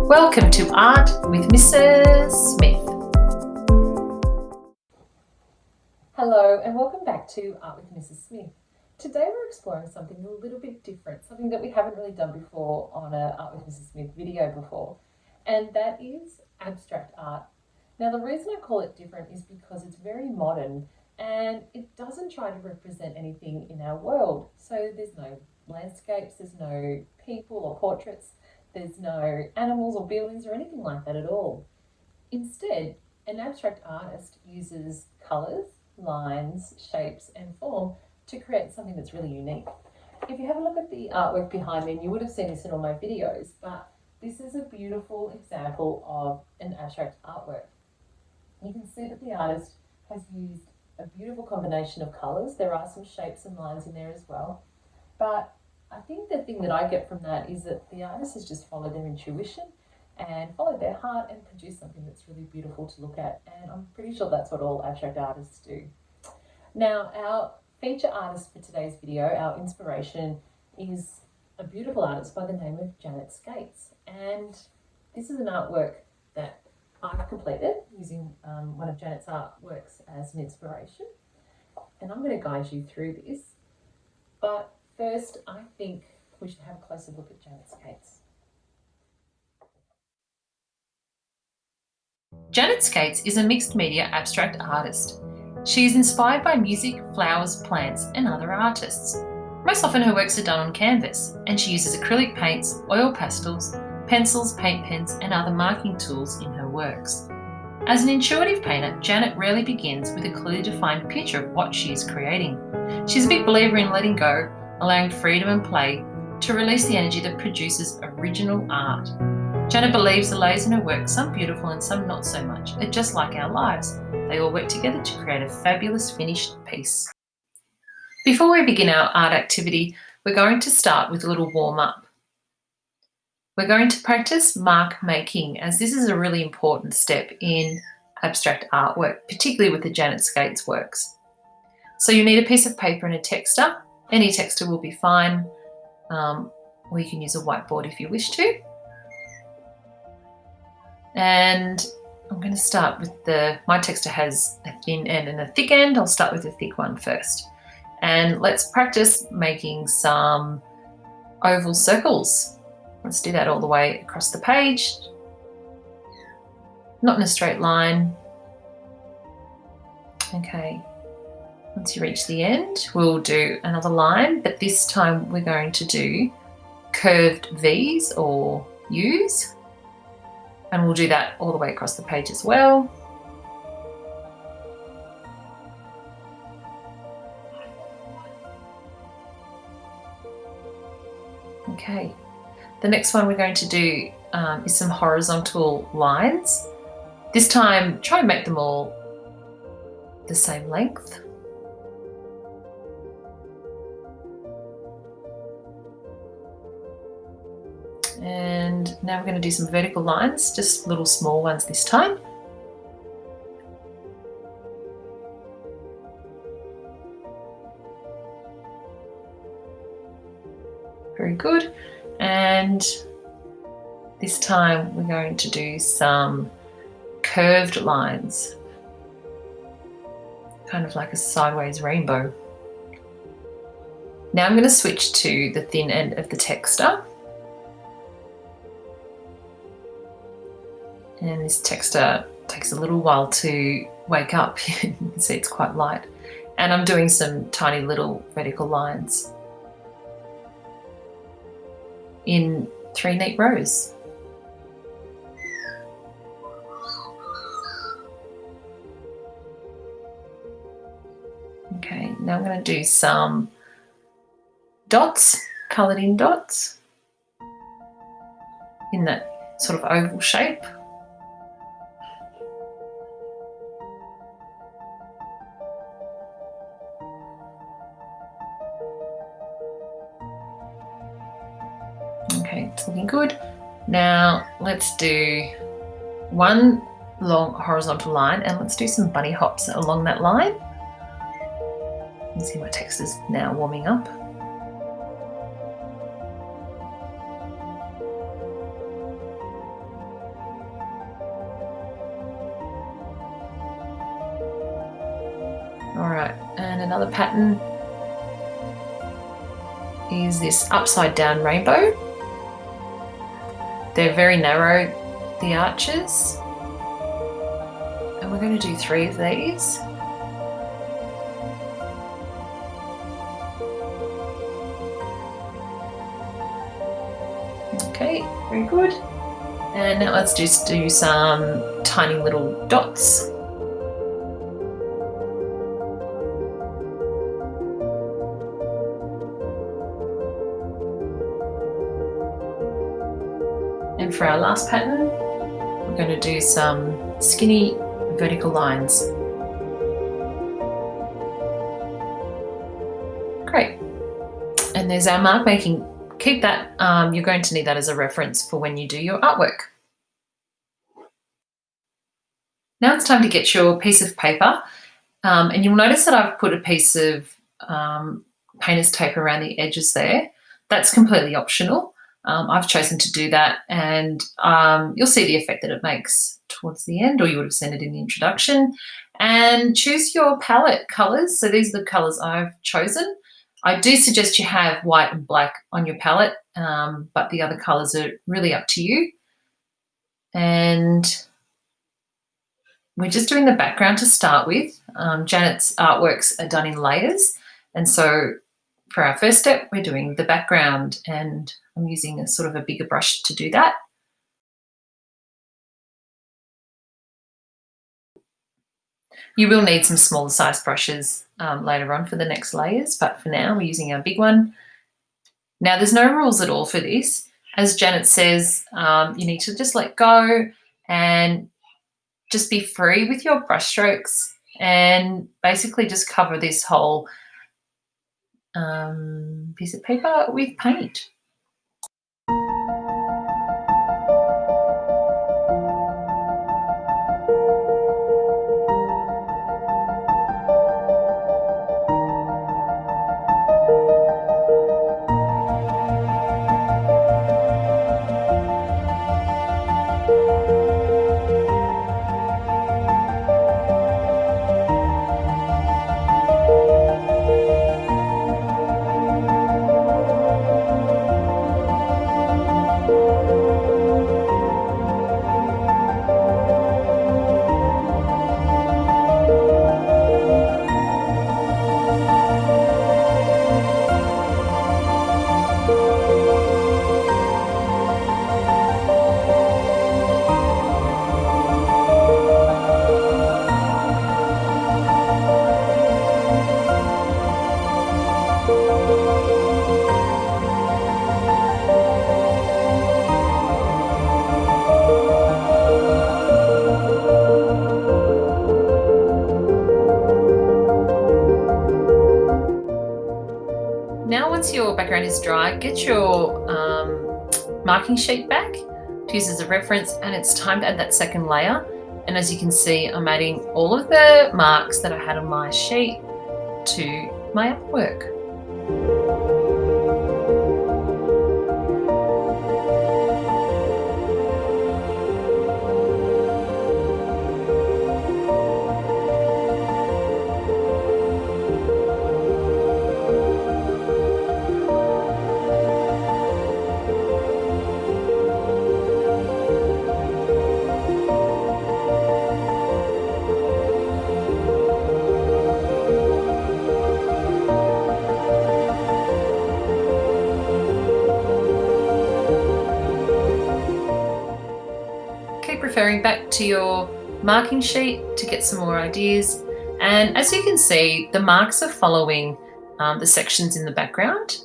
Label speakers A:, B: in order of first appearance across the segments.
A: Welcome to Art with Mrs. Smith. Hello and welcome back to Art with Mrs. Smith. Today we're exploring something a little bit different, something that we haven't really done before on a Art with Mrs. Smith video before, and that is abstract art. Now the reason I call it different is because it's very modern and it doesn't try to represent anything in our world. So there's no landscapes, there's no people or portraits, there's no animals or buildings or anything like that at all. Instead, an abstract artist uses colours, lines, shapes and form to create something that's really unique. If you have a look at the artwork behind me, and you would have seen this in all my videos, but this is a beautiful example of an abstract artwork. You can see that the artist has used a beautiful combination of colours. There are some shapes and lines in there as well, but I think the thing that I get from that is that the artist has just followed their intuition and followed their heart and produced something that's really beautiful to look at, and I'm pretty sure that's what all abstract artists do. Now, our feature artist for today's video, our inspiration, is a beautiful artist by the name of Janet Skates, and this is an artwork that I've completed using one of Janet's artworks as an inspiration, and I'm going to guide you through this. But first, I think we should have a closer look at Janet Skates. Janet Skates is a mixed media abstract artist. She is inspired by music, flowers, plants, and other artists. Most often her works are done on canvas, and she uses acrylic paints, oil pastels, pencils, paint pens, and other marking tools in her works. As an intuitive painter, Janet rarely begins with a clearly defined picture of what she is creating. She's a big believer in letting go, allowing freedom and play to release the energy that produces original art. Janet believes the layers in her work, some beautiful and some not so much, are just like our lives. They all work together to create a fabulous finished piece. Before we begin our art activity, we're going to start with a little warm-up. We're going to practice mark making, as this is a really important step in abstract artwork, particularly with the Janet Skates works. So you need a piece of paper and a texta. Any texta will be fine, or you can use a whiteboard if you wish to. And I'm going to start with my texta has a thin end and a thick end. I'll start with the thick one first. And let's practice making some oval circles. Let's do that all the way across the page. Not in a straight line. Okay. Once you reach the end, we'll do another line, but this time we're going to do curved V's or U's. And we'll do that all the way across the page as well. Okay, the next one we're going to do is some horizontal lines. This time, try and make them all the same length. And now we're going to do some vertical lines, just little small ones this time. Very good. And this time we're going to do some curved lines, kind of like a sideways rainbow. Now I'm going to switch to the thin end of the texta. And this texta takes a little while to wake up. You can see it's quite light. And I'm doing some tiny little vertical lines in 3 neat rows. Okay, now I'm going to do some dots, coloured in dots in that sort of oval shape. Okay, it's looking good. Now let's do one long horizontal line and let's do some bunny hops along that line. You can see my text is now warming up. All right, and another pattern is this upside down rainbow. They're very narrow, the arches, and we're going to do 3 of these. Okay, very good. And now let's just do some tiny little dots. And for our last pattern, we're going to do some skinny vertical lines. Great. And there's our mark making. Keep that, you're going to need that as a reference for when you do your artwork. Now it's time to get your piece of paper, and you'll notice that I've put a piece of painter's tape around the edges there. That's completely optional. I've chosen to do that, and you'll see the effect that it makes towards the end, or you would have seen it in the introduction. And choose your palette colours. So these are the colours I've chosen. I do suggest you have white and black on your palette, but the other colours are really up to you. And we're just doing the background to start with. Janet's artworks are done in layers, and so for our first step, we're doing the background, and I'm using a sort of a bigger brush to do that. You will need some smaller size brushes later on for the next layers, but for now we're using our big one. Now there's no rules at all for this. As Janet says, you need to just let go and just be free with your brush strokes, and basically just cover this whole piece of paper with paint. Now once your background is dry, get your marking sheet back to use as a reference, and it's time to add that second layer. And as you can see, I'm adding all of the marks that I had on my sheet to my artwork. Referring back to your marking sheet to get some more ideas, and as you can see, the marks are following the sections in the background.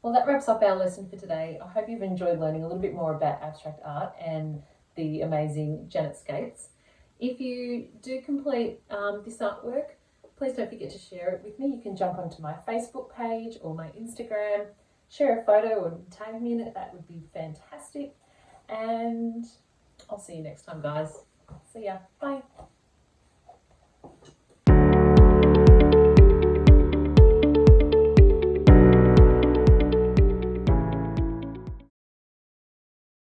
A: Well, that wraps up our lesson for today. I hope you've enjoyed learning a little bit more about abstract art and the amazing Janet Skates. If you do complete this artwork, please don't forget to share it with me. You can jump onto my Facebook page or my Instagram, share a photo or tag me in it. That would be fantastic. And I'll see you next time, guys. See ya. Bye.